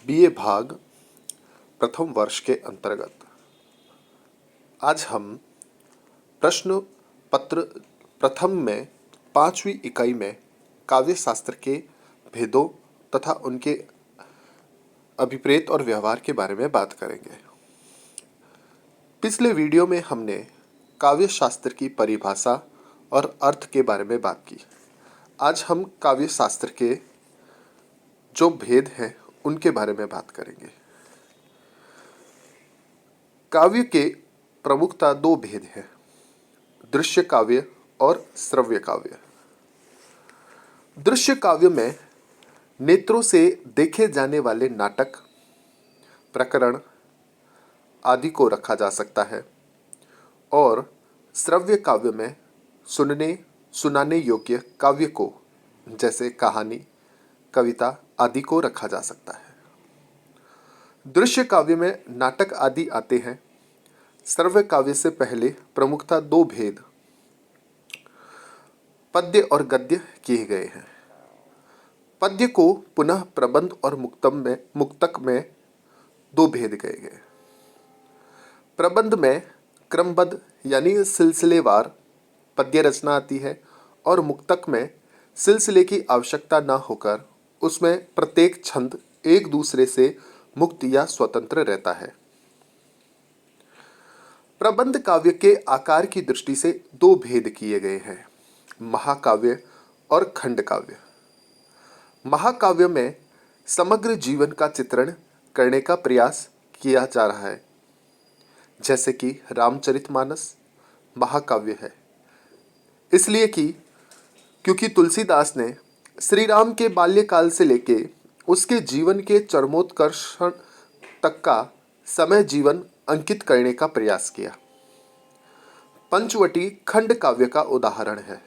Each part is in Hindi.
बीए भाग प्रथम वर्ष के अंतर्गत आज हम प्रश्न पत्र प्रथम में 5वीं इकाई में काव्य शास्त्र के भेदों तथा उनके अभिप्रेत और व्यवहार के बारे में बात करेंगे। पिछले वीडियो में हमने काव्य शास्त्र की परिभाषा और अर्थ के बारे में बात की। आज हम काव्य शास्त्र के जो भेद हैं उनके बारे में बात करेंगे। काव्य के प्रमुखतः दो भेद हैं, दृश्य काव्य और श्रव्य काव्य। दृश्य काव्य में नेत्रों से देखे जाने वाले नाटक, प्रकरण आदि को रखा जा सकता है और श्रव्य काव्य में सुनाने योग्य काव्य को जैसे कहानी, कविता आदि को रखा जा सकता है। दृश्य काव्य में नाटक आदि आते हैं। श्रव्य काव्य से पहले प्रमुखतः दो भेद पद्य और गद्य किए गए हैं। पद्य को पुनः प्रबंध और मुक्तक में दो भेद किए गए। प्रबंध में क्रमबद्ध यानी सिलसिलेवार पद्य रचना आती है और मुक्तक में सिलसिले की आवश्यकता न होकर उसमें प्रत्येक छंद एक दूसरे से मुक्त या स्वतंत्र रहता है। प्रबंध काव्य के आकार की दृष्टि से दो भेद किए गए हैं, महाकाव्य और खंड काव्य। महाकाव्य में समग्र जीवन का चित्रण करने का प्रयास किया जा रहा है, जैसे कि रामचरितमानस महाकाव्य है, इसलिए क्योंकि तुलसीदास ने श्री राम के बाल्यकाल से लेके उसके जीवन के चरमोत्कर्ष तक का समय जीवन अंकित करने का प्रयास किया। पंचवटी खंड काव्य का उदाहरण है,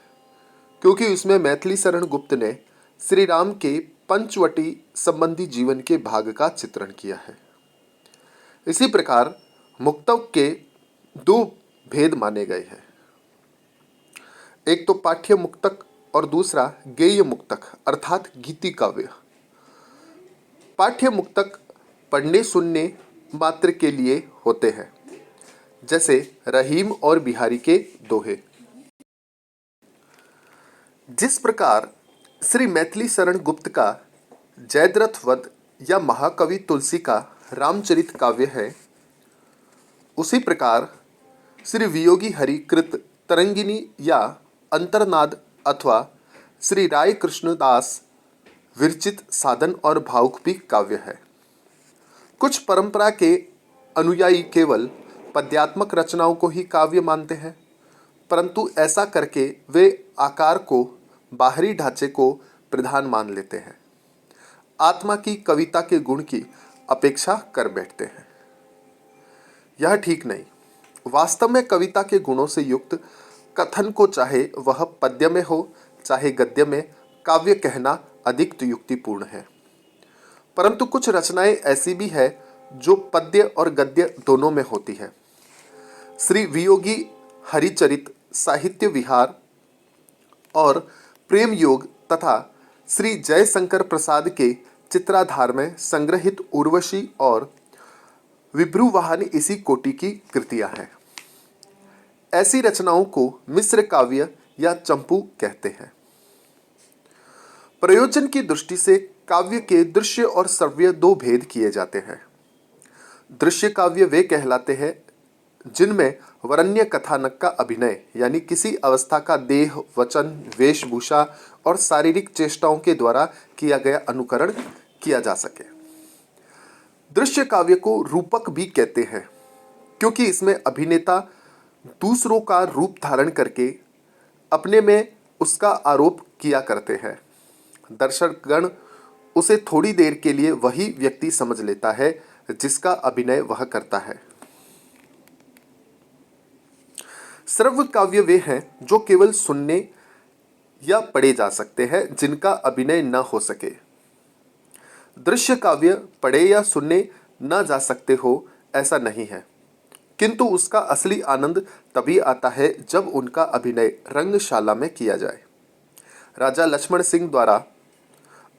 क्योंकि उसमें मैथिली शरण गुप्त ने श्री राम के पंचवटी संबंधी जीवन के भाग का चित्रण किया है। इसी प्रकार मुक्तक के दो भेद माने गए हैं, एक तो पाठ्य मुक्तक और दूसरा गेय मुक्तक अर्थात गीति काव्य। पाठ्य मुक्तक पढ़ने सुनने मात्र के लिए होते हैं, जैसे रहीम और बिहारी के दोहे। जिस प्रकार श्री मैथिली शरण गुप्त का जयद्रथ वध या महाकवि तुलसी का रामचरित काव्य है, उसी प्रकार श्री वियोगी हरि कृत तरंगिनी या अंतर्नाद अथवा श्री राय कृष्णदास विरचित साधन और भावुक भी काव्य है। कुछ परंपरा के अनुयायी केवल पद्यात्मक रचनाओं को ही काव्य मानते हैं, परंतु ऐसा करके वे आकार को, बाहरी ढांचे को प्रधान मान लेते हैं, आत्मा की कविता के गुण की अपेक्षा कर बैठते हैं। यह ठीक नहीं। वास्तव में कविता के गुणों से युक्त कथन को चाहे वह पद्य में हो चाहे गद्य में काव्य कहना अधिक युक्तिपूर्ण है। परंतु कुछ रचनाएं ऐसी भी है जो पद्य और गद्य दोनों में होती है। श्री वियोगी हरिचरित साहित्य विहार और प्रेम योग तथा श्री जयशंकर प्रसाद के चित्राधार में संग्रहित उर्वशी और विभ्रुवाहन इसी कोटि की कृतियां हैं। ऐसी रचनाओं को मिश्र काव्य या चंपू कहते हैं। प्रयोजन की दृष्टि से काव्य के दृश्य और श्रव्य दो भेद किए जाते हैं। दृश्य काव्य वे कहलाते हैं जिनमें वरण्य कथानक का अभिनय यानी किसी अवस्था का देह, वचन, वेशभूषा और शारीरिक चेष्टाओं के द्वारा किया गया अनुकरण किया जा सके। दृश्य काव्य को रूपक भी कहते हैं, क्योंकि इसमें अभिनेता दूसरों का रूप धारण करके अपने में उसका आरोप किया करते हैं। दर्शकगण उसे थोड़ी देर के लिए वही व्यक्ति समझ लेता है जिसका अभिनय वह करता है। श्रव्य काव्य वे हैं जो केवल सुनने या पढ़े जा सकते हैं, जिनका अभिनय न हो सके। दृश्य काव्य पढ़े या सुनने न जा सकते हो ऐसा नहीं है, किंतु उसका असली आनंद तभी आता है जब उनका अभिनय रंगशाला में किया जाए। राजा लक्ष्मण सिंह द्वारा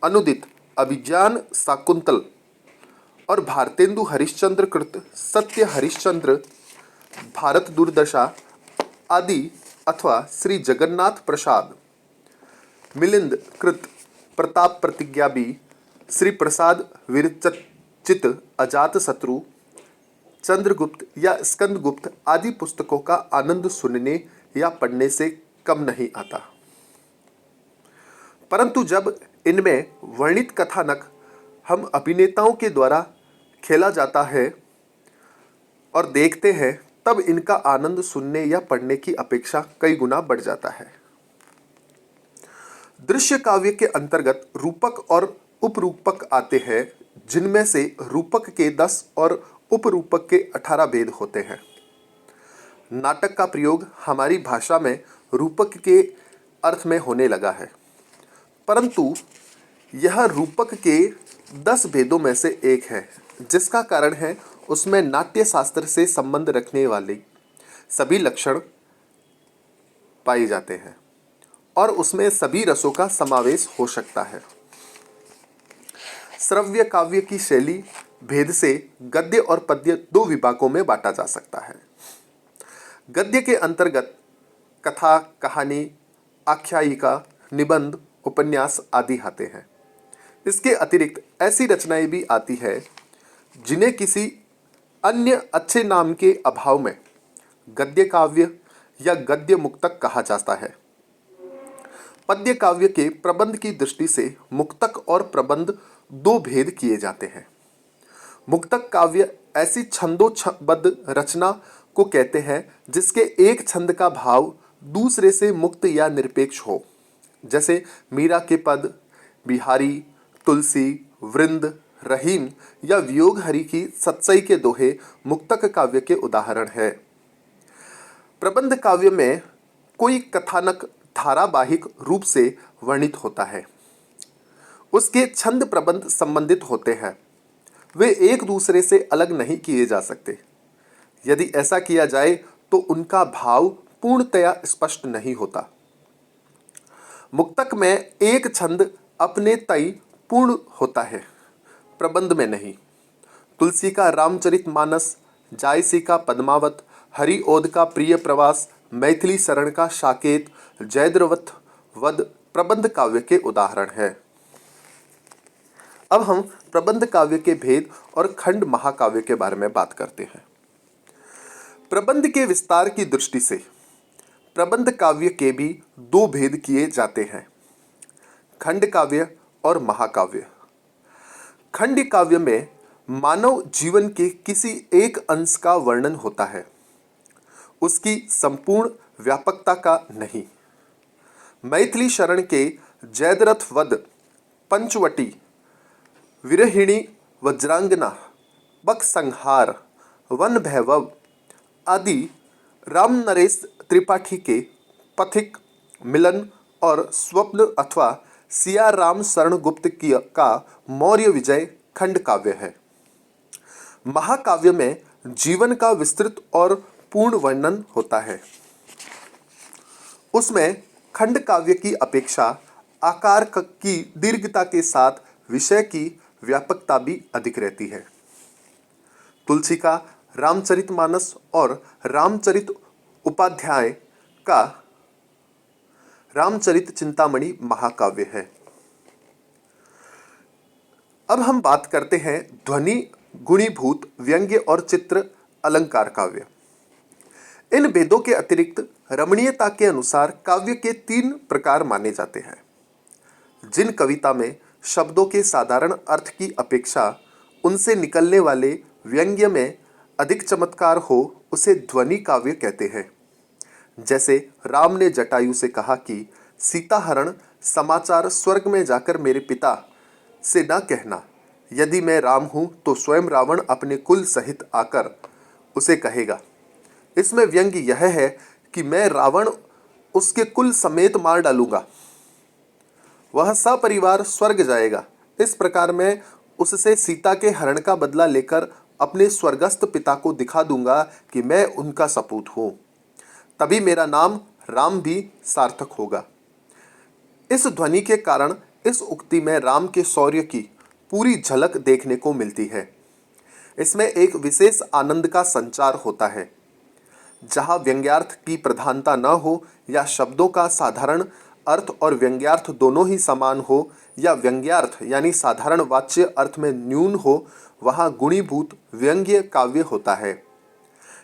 अनुदित अभिज्ञान शाकुंतल और भारतेंदु हरिश्चंद्र कृत सत्य हरिश्चंद्र भारत दूरदशा आदि अथवा श्री जगन्नाथ प्रसाद मिलिंद कृत प्रताप प्रतिज्ञा भी श्री प्रसाद विरचित अजात शत्रु चंद्रगुप्त या स्कंदगुप्त आदि पुस्तकों का आनंद सुनने या पढ़ने से कम नहीं आता। परंतु जब इनमें वर्णित कथानक हम अभिनेताओं के द्वारा खेला जाता है और देखते हैं, तब इनका आनंद सुनने या पढ़ने की अपेक्षा कई गुना बढ़ जाता है। दृश्य काव्य के अंतर्गत रूपक और उपरूपक आते हैं, जिनमें से रूपक के 10 और उपरूपक के 18 भेद होते हैं। नाटक का प्रयोग हमारी भाषा में रूपक के अर्थ में होने लगा है, परंतु यह रूपक के 10 भेदों में से एक है, जिसका कारण है उसमें नाट्य शास्त्र से संबंध रखने वाले सभी लक्षण पाए जाते हैं और उसमें सभी रसों का समावेश हो सकता है। श्रव्य काव्य की शैली भेद से गद्य और पद्य 2 विभागों में बांटा जा सकता है। गद्य के अंतर्गत कथा, कहानी, आख्यायिका, निबंध, उपन्यास आदि आते हैं। इसके अतिरिक्त ऐसी रचनाएं भी आती है जिन्हें किसी अन्य अच्छे नाम के अभाव में गद्य काव्य या गद्य मुक्तक कहा जाता है। पद्य काव्य के प्रबंध की दृष्टि से मुक्तक और प्रबंध 2 भेद किए जाते हैं। मुक्तक काव्य ऐसी छंदोबद्ध रचना को कहते हैं जिसके एक छंद का भाव दूसरे से मुक्त या निरपेक्ष हो, जैसे मीरा के पद, बिहारी, तुलसी, वृंद, रहीम या वियोग हरि की सतसई के दोहे मुक्तक काव्य के उदाहरण है। प्रबंध काव्य में कोई कथानक धारावाहिक रूप से वर्णित होता है। उसके छंद प्रबंध संबंधित होते हैं, वे एक दूसरे से अलग नहीं किए जा सकते। यदि ऐसा किया जाए तो उनका भाव पूर्णतया स्पष्ट नहीं होता। मुक्तक में एक छंद अपने तय पूर्ण होता है, प्रबंध में नहीं। तुलसी का रामचरितमानस, जायसी का पद्मावत, हरिओद का प्रिय प्रवास, मैथिली शरण का साकेत, जयद्रथ वध प्रबंध काव्य के उदाहरण हैं। अब हम प्रबंध काव्य के भेद और खंड महाकाव्य के बारे में बात करते हैं। प्रबंध के विस्तार की दृष्टि से प्रबंध काव्य के भी 2 भेद किए जाते हैं, खंड काव्य और महाकाव्य। खंड काव्य में मानव जीवन के किसी एक अंश का वर्णन होता है, उसकी संपूर्ण व्यापकता का नहीं। मैथिली शरण के जयद्रथ वध, पंचवटी, विरहिणी वज्रांगना, बक संहार, वन भैरव आदि राम नरेश त्रिपाठी के पथिक, मिलन और स्वप्न अथवा सिया राम शरण गुप्त का मौर्य विजय खंड काव्य है। महाकाव्य में जीवन का विस्तृत और पूर्ण वर्णन होता है। उसमें खंड काव्य की अपेक्षा आकार की दीर्घता के साथ विषय की व्यापकता भी अधिक रहती है। तुलसी का रामचरितमानस और रामचरित उपाध्याय का रामचरित चिंतामणि महाकाव्य है। अब हम बात करते हैं ध्वनि गुणीभूत व्यंग्य और चित्र अलंकार काव्य। इन भेदों के अतिरिक्त रमणीयता के अनुसार काव्य के 3 प्रकार माने जाते हैं। जिन कविता में शब्दों के साधारण अर्थ की अपेक्षा उनसे निकलने वाले व्यंग्य में अधिक चमत्कार हो, उसे ध्वनि काव्य कहते हैं। जैसे राम ने जटायु से कहा कि सीता हरण समाचार स्वर्ग में जाकर मेरे पिता से न कहना, यदि मैं राम हूं तो स्वयं रावण अपने कुल सहित आकर उसे कहेगा। इसमें व्यंग्य यह है कि मैं रावण उसके कुल समेत मार डालूंगा, वह सपरिवार स्वर्ग जाएगा। इस प्रकार मैं उससे सीता के हरण का बदला लेकर अपने स्वर्गस्थ पिता को दिखा दूंगा कि मैं उनका सपूत हूं, तभी मेरा नाम राम भी सार्थक होगा। इस ध्वनि के कारण इस उक्ति में राम के शौर्य की पूरी झलक देखने को मिलती है। इसमें एक विशेष आनंद का संचार होता है। जहाँ व्यंग्यार्थ की प्रधानता न हो या शब्दों का साधारण अर्थ और व्यंग्यार्थ दोनों ही समान हो या व्यंग्यार्थ यानी साधारण वाच्य अर्थ में न्यून हो, वहाँ गुणीभूत व्यंग्य काव्य होता है।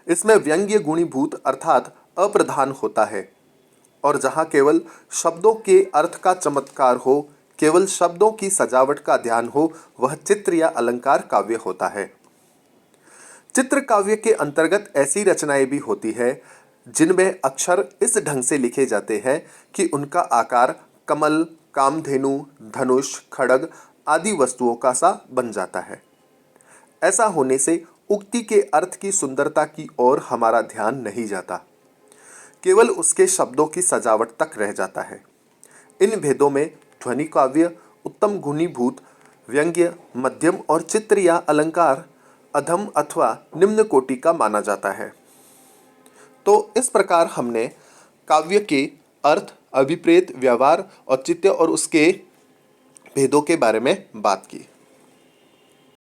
इसमें व्यंग्य गुणीभूत अर्थात अप्रधान होता है और जहाँ केवल शब्दों के अर्थ का चमत्कार हो, केवल शब्दों की सजावट का ध्यान हो, वह चित्र या अलंकार काव्य होता है। चित्र काव्य के अंतर्गत ऐसी रचनाएं भी होती है जिनमें अक्षर इस ढंग से लिखे जाते हैं कि उनका आकार कमल, कामधेनु, धनुष, खड्ग आदि वस्तुओं का सा बन जाता है। ऐसा होने से उक्ति के अर्थ की सुंदरता की ओर हमारा ध्यान नहीं जाता, केवल उसके शब्दों की सजावट तक रह जाता है। इन भेदों में ध्वनि काव्य उत्तम गुणीभूत, व्यंग्य मध्यम और चित्र या अलंकार अधम अथवा निम्न कोटि का माना जाता है। तो इस प्रकार हमने काव्य के अर्थ, अभिप्रेत, व्यवहार, औचित्य और उसके भेदों के बारे में बात की।